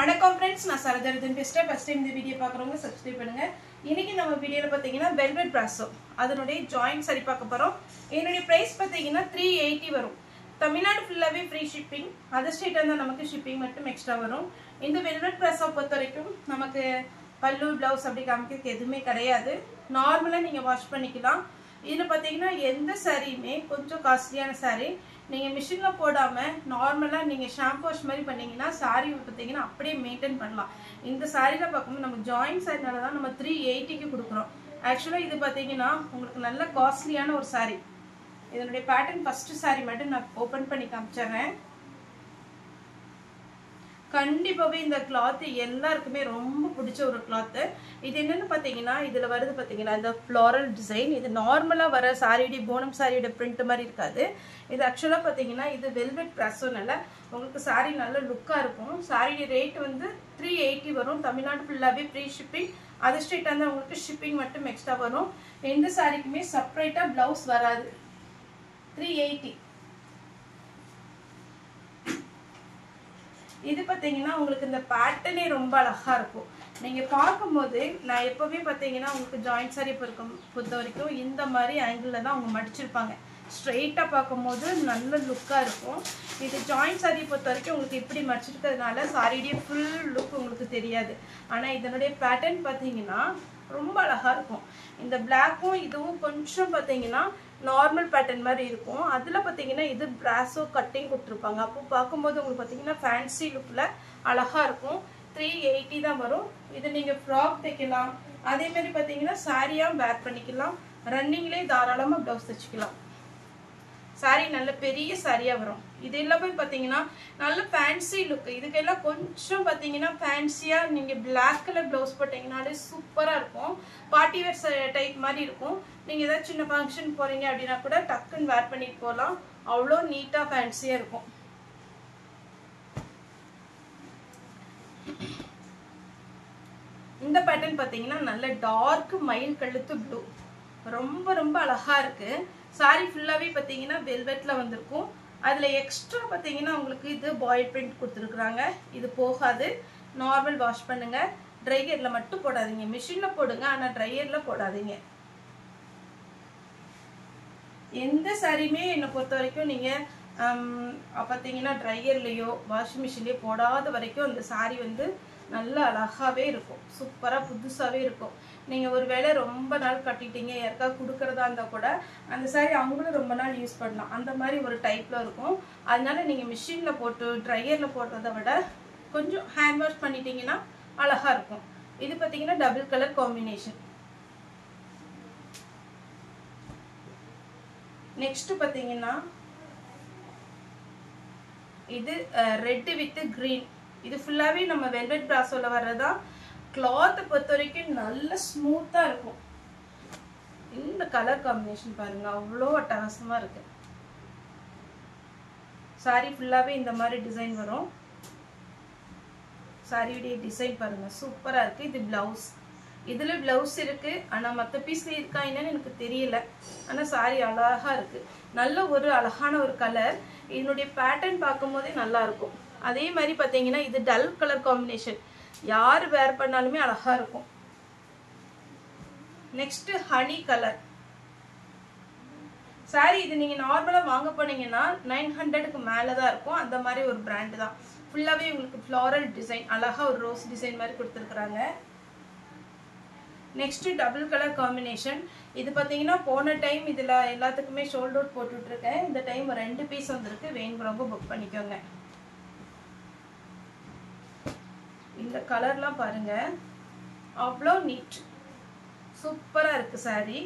வணக்கம் फ्रेंड्स நான் சரஜரதன் பேசுறேன் ஃபர்ஸ்ட் டைம் இந்த வீடியோ பார்க்கறவங்க சப்ஸ்கிரைப் பண்ணுங்க இன்னைக்கு நம்ம வீடியோல பாத்தீங்கன்னா velvet brasso அதனுடைய ஜாயிண்ட் சரி பார்க்க போறோம் என்னுடைய பிரைஸ் பாத்தீங்கன்னா 380 வரும் தமிழ்நாடு ஃபுல்லாவே ஃப்ரீ ஷிப்பிங் அதர் ஸ்டேட்ல இருந்தா நமக்கு ஷிப்பிங் மட்டும் எக்ஸ்ட்ரா வரும் இந்த velvet brasso பொறுத்தவரைக்கும் நமக்கு பல்லு ப்ளவுஸ் அப்படி காமிக்கிறதுக்கு எதுவுமே கிடையாது நார்மலா நீங்க வாஷ் பண்ணிக்கலாம் இதுல பாத்தீங்கன்னா எந்த சாரியுமே கொஞ்சம் காஸ்ட்லியான சாரி நீங்க மிஷின்ல போடாம நார்மலா நீங்க ஷாம்பு வாஷ் மாதிரி பண்ணீங்கன்னா சாரி பாத்தீங்கன்னா அப்படியே மெயின்டைன் பண்ணலாம் இந்த சாரில பாக்கும்போது நம்ம ஜாயிண்ட் சாரினால தான் நம்ம 380 க்கு கொடுக்குறோம் एक्चुअली இது பாத்தீங்கன்னா உங்களுக்கு நல்ல காஸ்ட்லியான ஒரு சாரி இதனுடைய பேட்டர்ன் ஃபர்ஸ்ட் சாரி மட்டும் நான் ஓபன் பண்ணி காமிச்சறேன் கண்டிப்பாவே இந்த கிளாத் எல்லாருக்குமே ரொம்ப பிடிச்ச ஒரு கிளாத் இது என்னன்னு பாத்தீங்கன்னா இதுல வருது பாத்தீங்கன்னா இந்த ஃப்ளோரல் டிசைன் இது நார்மலா வர சாரியோட போனம் சாரியோட பிரிண்ட் மாதிரி இருக்காது இது एक्चुअली பாத்தீங்கன்னா இது velvet brasso-னால உங்களுக்கு சாரி நல்ல லுக்கா இருக்கும் சாரியோட ரேட் வந்து 380 வரும் தமிழ்நாடு ஃபுல்லாவே ஃப்ரீ ஷிப்பிங் அதர் ஸ்டேட்ல இருந்தா உங்களுக்கு ஷிப்பிங் மட்டும் எக்ஸ்ட்ரா வரும் எந்த சாரிக்குமே செப்பரேட்டா ப்ளவுஸ் வராது 380 இது பாத்தீங்கன்னா உங்களுக்கு இந்த பேட்டர்னே ரொம்ப அழகா இருக்கும் நீங்க பாக்கும்போது நான் எப்பவே பாத்தீங்கன்னா உங்களுக்கு ஜாயிண்ட் சாரி பொறுத்த வரைக்கும் இந்த மாதிரி ஆங்கிள்ல தான் அவங்க மடிச்சிருப்பாங்க ஸ்ட்ரைட்டா பாக்கும்போது நல்ல லுக்கா இருக்கும் இது ஜாயிண்ட் சாரி பொறுத்த வரைக்கும் உங்களுக்கு இப்படி மடிச்சிருக்கிறதுனால சாரியோட ஃபுல் லுக் உங்களுக்கு தெரியாது ஆனா இதனுடைய பேட்டர்ன் பாத்தீங்கன்னா ரொம்ப அழகா இருக்கும் இந்த பிளாக்கும் இதுவும் கொஞ்சம் பாத்தீங்கன்னா நார்மல் பேட்டர்ன் மாதிரி இருக்கும் அதுல பாத்தீங்கன்னா இது brasso கட்டிங் கொடுத்திருப்பாங்க அப்போ பாக்கும்போது உங்களுக்கு பாத்தீங்கன்னா ஃபேன்சி லுக்ல அழகா இருக்கும் 380 தான் வரும் இது நீங்க ஃப்ராக் தைக்கலாம் அதே மாதிரி பாத்தீங்கன்னா சாரியா வேர் பண்ணிக்கலாம் ரன்னிங்லயே தாராளமா ப்ளவுஸ் தைச்சுக்கலாம் சாரி நல்ல பெரிய சாரியா வரும் இது எல்லாமே பாத்தீங்கன்னா நல்ல ஃபேன்சி லுக் இதுக்கெல்லாம் கொஞ்சம் பாத்தீங்கன்னா ஃபேன்சியா நீங்க Black கலர் ப்ளவுஸ் போட்டீங்கனாலே சூப்பரா இருக்கும் பார்ட்டி வேர் டைப் மாதிரி இருக்கும் நீங்க ஏதாவது சின்ன ஃபங்க்ஷன் போறீங்க அப்படினா கூட டக்குன்னு வேர் பண்ணிட்டு போலாம் அவ்வளோ நீட்டா ஃபேன்சியா இருக்கும் இந்த பேட்டர்ன் பாத்தீங்கன்னா நல்ல டார்க் மயில் கழுத்து ப்ளூ ரொம்ப ரொம்ப அழகா இருக்கு சாரி ஃபுல்லாவே பாத்தீங்கன்னா வெல்வெட்ல வந்திருக்கும் அதுல எக்ஸ்ட்ரா பாத்தீங்கன்னா உங்களுக்கு இது பாயில் பிரிண்ட் கொடுத்திருக்காங்க இது போகாது நார்மல் வாஷ் பண்ணுங்க ட்ரையர்ல மட்டும் போடாதீங்க மிஷின்ல போடுங்க ஆனா ட்ரையர்ல போடாதீங்க எந்த சாரியுமே என்ன பொறுத்த வரைக்கும் நீங்க பாத்தீங்கன்னா ட்ரையர்லயோ வாஷிங் மிஷின்லயோ போடாத வரைக்கும் அந்த சாரி வந்து நல்ல அழகாவே இருக்கும் சூப்பரா புதுசாவே இருக்கும் நீங்க ஒருவேளை ரொம்ப நாள் கட்டிட்டீங்க யாருக்கா குடுக்கறதா இருந்தா கூட அந்த சாரி அவங்களும் ரொம்ப நாள் யூஸ் பண்ணலாம் அந்த மாதிரி ஒரு டைப்ல இருக்கும் அதனால நீங்க மிஷின்ல போட்டு ட்ரையர்ல போடுறதை விட கொஞ்சம் ஹேண்ட் வாஷ் பண்ணிட்டீங்கன்னா அழகா இருக்கும் இது பாத்தீங்கன்னா டபுள் கலர் காம்பினேஷன் நெக்ஸ்ட் பாத்தீங்கன்னா இது ரெட் வித் கிரீன் இது ஃபுல்லாவே நம்ம velvet brasso-ல வரதா கிளாத் பொறுத்த வரைக்கும் நல்ல ஸ்மூத்தா இருக்கும் இந்த கலர் காம்பினேஷன் பாருங்க அவ்வளோ அட்டகாசமா இருக்கு சாரி ஃபுல்லாவே இந்த மாதிரி டிசைன் வரும் சாரியோட டிசைன் பாருங்க சூப்பரா இருக்கு இது பிளவுஸ் இதுல பிளவுஸ் இருக்கு ஆனா மத்த பீஸ்ல இருக்கா என்னன்னு எனக்கு தெரியல ஆனா சாரி அழகா இருக்கு நல்ல ஒரு அழகான ஒரு கலர் இதனுடைய பேட்டர்ன் பார்க்கும்போதே நல்லா இருக்கும் அதே மாதிரி பாத்தீங்கன்னா இது டல் கலர் காம்பினேஷன் யார் வேர் பண்ணாலுமே அழகா இருக்கும் நெக்ஸ்ட் ஹனி கலர் சாரி இது நீங்க நார்மலா வாங்க போனீங்கன்னா 900க்கு மேல தான் இருக்கும் அந்த மாதிரி ஒரு பிராண்ட் தான் ஃபுல்லாவே உங்களுக்கு ஃப்ளோரல் டிசைன் அழகா ஒரு ரோஸ் டிசைன் மாதிரி கொடுத்திருக்காங்க நெக்ஸ்ட் டபுள் கலர் காம்பினேஷன் இது பாத்தீங்கன்னா போன டைம் இதுல எல்லாத்துக்குமே ஷோல்டர் அவுட் போட்டுட்டு இருக்கேன் இந்த டைம் ரெண்டு பீஸ் வந்திருக்கு வேணுங்கிறவங்க புக் பண்ணிக்கோங்க இந்த கலர்லாம் பாருங்க அவ்வளோ நீட் சூப்பரா இருக்கு சாரி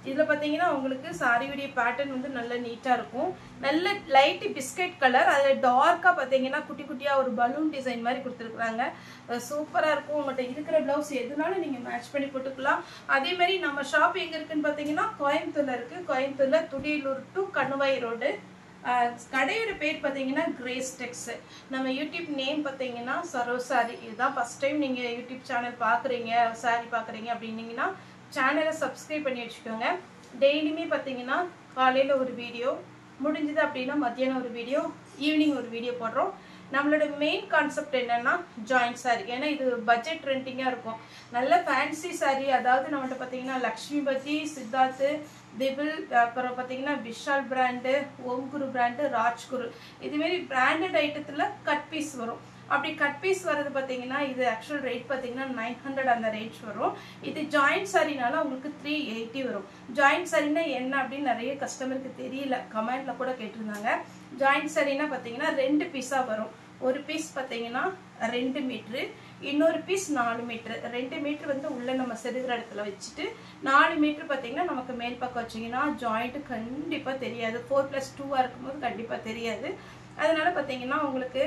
இதுல பாத்தீங்கன்னா உங்களுக்கு சாரியோட பேட்டர்ன் வந்து நல்ல நீட்டா இருக்கும் நல்ல லைட் பிஸ்கட் கலர் அதுல டார்க்கா பாத்தீங்கன்னா குட்டி குட்டியா ஒரு பலூன் டிசைன் மாதிரி கொடுத்திருக்காங்க சூப்பரா இருக்கும் உங்கள்ட்ட இருக்கிற பிளவுஸ் எதுனாலும் நீங்க மேட்ச் பண்ணி போட்டுக்கலாம் அதே மாதிரி நம்ம ஷாப் எங்க இருக்குன்னு பாத்தீங்கன்னா கோயம்புத்தூர்ல இருக்கு கோயம்புத்தூர்ல துடியலூர் டு கணுவாய் ரோடு கடையோட பேர் பாத்தீங்கன்னா கிரேஸ் டெக்ஸ் நம்ம யூடியூப் நேம் பாத்தீங்கன்னா சரோசாரி இதுதான் ஃபர்ஸ்ட் டைம் நீங்க யூடியூப் சேனல் பாக்குறீங்க சாரி பாக்குறீங்க அப்படின்னீங்கன்னா சேனலை சப்ஸ்கிரைப் பண்ணி வச்சுக்கோங்க டெய்லியுமே பாத்தீங்கன்னா காலையில ஒரு வீடியோ முடிஞ்சது அப்படின்னா மத்தியானம் ஒரு வீடியோ ஈவினிங் ஒரு வீடியோ போடுறோம் நம்மளோட மெயின் கான்செப்ட் என்னன்னா ஜாயிண்ட் சாரி. ஏன்னா இது பட்ஜெட் ட்ரெண்டிங்காக இருக்கும். நல்ல ஃபேன்சி சாரி, அதாவது நம்மகிட்ட பார்த்தீங்கன்னா லக்ஷ்மிபதி, சித்தார்த்து, பிபிள், அப்புறம் பார்த்தீங்கன்னா விஷால் பிராண்டு, ஓம்குரு பிராண்டு, ராஜ்குரு, இதுமாரி பிராண்டட் ஐட்டத்தில் கட் பீஸ் வரும். அப்படி கட் பீஸ் வர்றது பார்த்தீங்கன்னா இது ஆக்சுவல் ரேட் பார்த்தீங்கன்னா 900 அந்த ரேஞ்ச் வரும். இது ஜாயிண்ட் சாரினால உங்களுக்கு 380 வரும். ஜாயிண்ட் சாரினா என்ன அப்படின்னு நிறைய கஸ்டமருக்கு தெரியல, கமெண்ட்ல கூட கேட்டிருந்தாங்க. ஜாயிண்ட் சாரினா பார்த்தீங்கன்னா 2 பீஸாக வரும். ஒரு பீஸ் பார்த்தீங்கன்னா 2 மீட்ரு, இன்னொரு பீஸ் 4 மீட்ரு. 2 மீட்ரு வந்து உள்ள நம்ம செருகிற இடத்துல வச்சுட்டு 4 மீட்ரு பார்த்தீங்கன்னா நமக்கு மேல் பக்கம் வச்சிங்கன்னா ஜாயிண்ட்டு கண்டிப்பாக தெரியாது. 4+2 இருக்கும்போது கண்டிப்பாக தெரியாது. அதனால பார்த்தீங்கன்னா உங்களுக்கு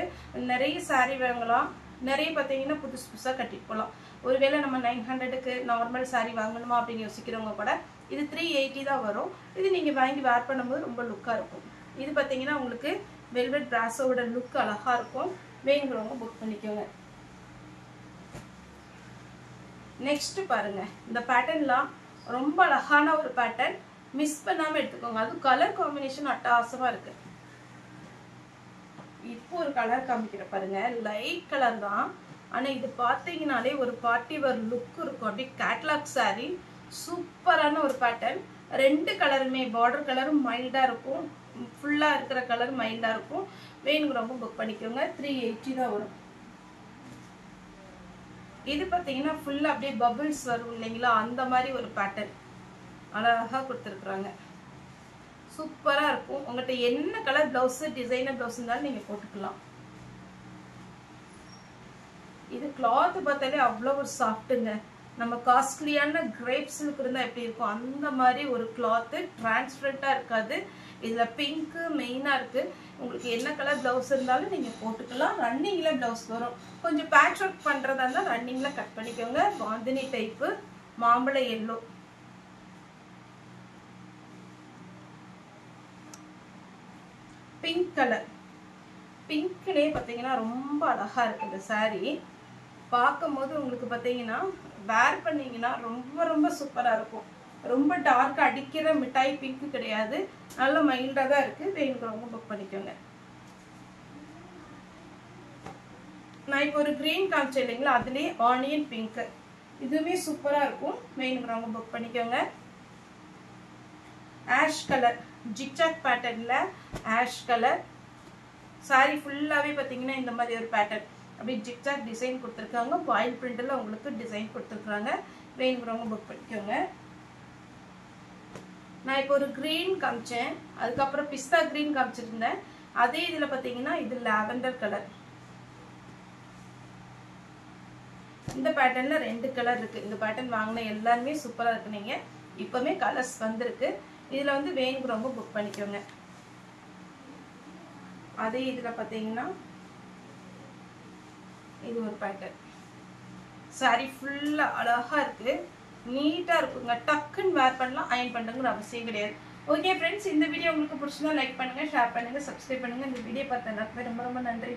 நிறைய சாரீ வாங்கலாம், நிறைய பார்த்தீங்கன்னா புதுசு புதுசாக கட்டிட்டு போகலாம். ஒருவேளை நம்ம 900க்கு நார்மல் சாரீ வாங்கணுமா அப்படின்னு யோசிக்கிறவங்க கூட இது 380 தான் வரும். இது நீங்கள் வாங்கி வேர் பண்ணும்போது ரொம்ப லுக்காக இருக்கும். இது பார்த்தீங்கன்னா உங்களுக்கு வெல்வெட் பிராஸோட லுக் அழகாக இருக்கும். வேணுங்கிறவங்க புக் பண்ணிக்கோங்க. நெக்ஸ்ட் பாருங்க, இந்த பேட்டர்ன்லாம் ரொம்ப அழகான ஒரு பேட்டர்ன், மிஸ் பண்ணாமல் எடுத்துக்கோங்க. அதுவும் கலர் காம்பினேஷன் அட்டகாசமாக இருக்கு. இப்போ ஒரு கலர் காமிக்கிற பாருங்க, லைட் கலர் தான், ஆனால் இது பார்த்தீங்கனாலே ஒரு பார்ட்டி வேர் லுக் இருக்கும். அப்படி கேட்லாக் சாரி, சூப்பரான ஒரு பேட்டர்ன். 2 கலருமே பார்டர் கலரும் மைல்டாக இருக்கும், ஃபுல்லாக இருக்கிற கலர் மைல்டாக இருக்கும். வேணுங்கிறவங்க புக் பண்ணிக்கோங்க. 380 தான் வரும். இது பார்த்தீங்கன்னா ஃபுல்லாக அப்படியே பபிள்ஸ் வரும் இல்லைங்களா, அந்த மாதிரி ஒரு பேட்டர்ன் அழகாக கொடுத்துருக்குறாங்க. சூப்பராக இருக்கும். உங்கள்கிட்ட என்ன கலர் ப்ளவுஸு, டிசைனர் ப்ளவுஸ் இருந்தாலும் நீங்கள் போட்டுக்கலாம். இது கிளாத்து பார்த்தாலே அவ்வளோ ஒரு சாஃப்ட்டுங்க. நம்ம காஸ்ட்லியான கிரேப் சில்க் இருந்தால் எப்படி இருக்கும் அந்த மாதிரி ஒரு கிளாத்து, டிரான்ஸ்பரண்ட்டாக இருக்காது. இதில் பிங்க்கு மெயினாக இருக்குது. உங்களுக்கு என்ன கலர் ப்ளவுஸ் இருந்தாலும் நீங்கள் போட்டுக்கலாம். ரன்னிங்கில் ப்ளவுஸ் வரும். கொஞ்சம் பேட்ச் ஒர்க் பண்ணுறதா இருந்தால் ரன்னிங்கில் கட் பண்ணிக்கோங்க. பாந்தினி டைப்பு, மாம்பழ எல்லோ, பிங்க் கலர். பிங்க்லேயே பார்த்தீங்கன்னா ரொம்ப அழகாக இருக்குது இந்த சாரீ. பார்க்கும்போது உங்களுக்கு பார்த்தீங்கன்னா வேர் பண்ணிங்கன்னா ரொம்ப ரொம்ப சூப்பராக இருக்கும். ரொம்ப டார்க்காக அடிக்கிற மிட்டாய் பிங்க்கு கிடையாது, நல்ல மைல்டாக தான் இருக்குது. வேணுங்கிறவங்க புக் பண்ணிக்கோங்க. நான் இப்போ ஒரு க்ரீன் காமிச்சேன் இல்லைங்களா, அதுலேயே ஆனியன் பிங்க்கு, இதுவுமே சூப்பராக இருக்கும். வேணுங்கிறவங்க புக் பண்ணிக்கோங்க. ஆஷ் கலர், ஜிக்ஜாக் பேட்டர்னில் ஆஷ் கலர் சாரி ஃபுல்லாகவே பார்த்தீங்கன்னா இந்த மாதிரி ஒரு பேட்டர்ன், அப்படி ஜிக்ஜாக் டிசைன் கொடுத்துருக்காங்க. பாயில் பிரிண்டில் உங்களுக்கு டிசைன் கொடுத்துருக்குறாங்க. வேணுங்கிறவங்க புக் பண்ணிக்கோங்க. நான் இப்போ ஒரு க்ரீன் காமிச்சேன், அதுக்கப்புறம் பிஸ்தா க்ரீன் காமிச்சிருந்தேன். அதே இதில் பார்த்தீங்கன்னா இது லாவெண்டர் கலர். இந்த பேட்டர்னில் 2 கலர் இருக்குது. இந்த பேட்டர்ன் வாங்கின எல்லாருமே சூப்பராக இருக்கு. நீங்கள் இப்போவுமே கலர்ஸ் வந்திருக்கு. இதில் வந்து வேணுங்கிறவங்க புக் பண்ணிக்கோங்க. அதே இதில் பார்த்தீங்கன்னா இது ஒரு பேட்டர்ன். சாரி ஃபுல்லாக அழகாக இருக்குது, நீட்டாக இருக்குங்க. டக்குன்னு வேர் பண்ணலாம், அயன் பண்ணுங்கிற அவசியம் கிடையாது. ஓகே ஃப்ரெண்ட்ஸ், இந்த வீடியோ உங்களுக்கு பிடிச்சிருந்தா லைக் பண்ணுங்கள், ஷேர் பண்ணுங்கள், சப்ஸ்கிரைப் பண்ணுங்கள். இந்த வீடியோ பார்த்த எல்லாருக்குமே ரொம்ப ரொம்ப நன்றி.